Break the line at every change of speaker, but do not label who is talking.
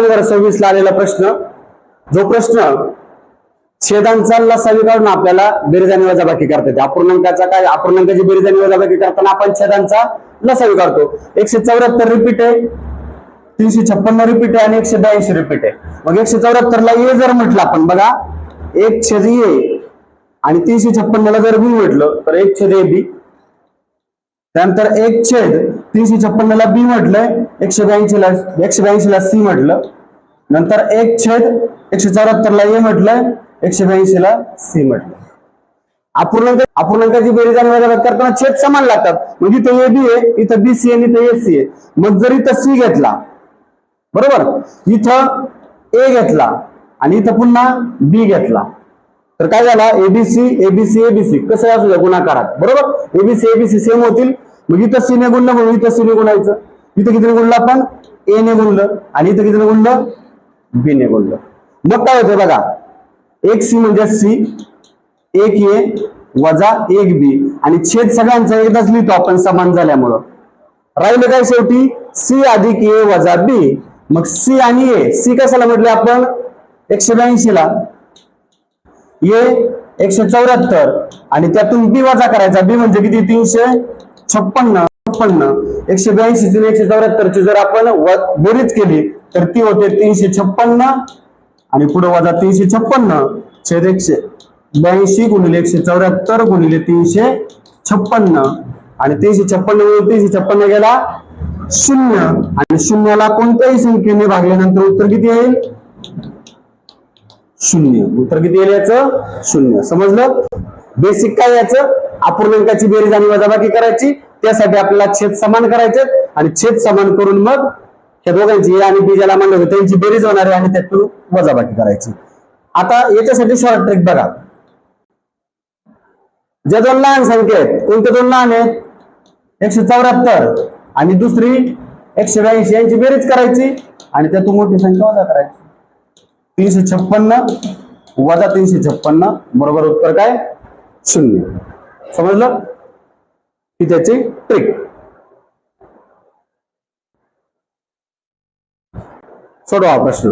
2026 ला आलेला प्रश्न, जो प्रश्न छेदांचा लसावी काढून आपल्याला बेरीज आणि वजाबाकी करता येते. अपूर्णांकाचा काय, अपूर्णांकाची बेरीज आणि वजाबाकी करताना आपण छेदांचा लसावी काढतो. 174 रिपीट आहे, 356 रिपीट आहे आणि 182 रिपीट आहे. मग 174 ला ए जर म्हटलं आपण, बघा 1/a आणि 356 ला जर बी म्हटलं तर 1/ab. त्यानंतर 1/356 ला बी म्हटलंय, 182 ला सी म्हटलं. नंतर 1/174 ला ए म्हटलंय, 182 ला सी म्हटलं. अपूर्णांकाची बेरीज आणि वजाबाकी करताना छेद समान लागतात. म्हणजे इथं ए बी आहे, इथं बी सी आहे, इथं ए सी आहे. मग जर इथं सी घेतला, बरोबर, इथं ए घेतला आणि इथं पुन्हा बी घेतला, तर काय झाला, एबीसी एबीसी एबीसी कसं असू द्या गुणाकारात, बरोबर, एबीसी एबीसी सेम होतील. मग इथं सी ने गुणलं म्हणून इथं सी ने गुणायचं. इथं किती गुणलं आपण, ए ने गुणलं आणि इथं किती गुणलं, बी ने गुणलं. मग काय होतं बघा, एक सी म्हणजे सी, एक ए वजा एक बी आणि छेद सगळ्यांचा एकदाच लिहितो आपण समान झाल्यामुळं. राहिलं काय शेवटी, सी अधिक ए वजा बी. मग सी आणि ए, सी कशाला म्हटले आपण, 182 ला, ए 174 आणि त्यातून बी वजा करायचा. बी म्हणजे किती, 356. 182 ची 174 ची जर आपण बेरीज केली तर ती होते 356 आणि पुढे वजा 356 छेद 182 गुणिले 174 गुणिले 356 आणि 356 356 गेला 0 आणि 0ला कोणत्याही संख्येने भागल्यानंतर उत्तर किती येईल, 0. उत्तर किती येईल याचं, 0. समजलं. बेसिक काय याचं, अपूर्णांकाची बेरीज आणि वजाबाकी करायची. त्यासाठी आपल्याला छेद समान करायचे आणि छेद समान करून मग त्या दोघांची ए आणि बी ज्याला म्हणलं होतं त्यांची बेरीज होणार आहे आणि त्यातून वजाबाकी करायची. आता याच्यासाठी शॉर्ट ट्रिक बघा. ज्या दोन लहान संख्या आहेत, कोणत्या दोन लहान आहेत, 174 आणि दुसरी 182 यांची बेरीज करायची आणि त्यातून मोठी संख्या वजा करायची. 356 वजा 356 बरोबर उत्तर काय, 0. समजलं ही त्याची ट्रिक. सोडवा प्रश्न.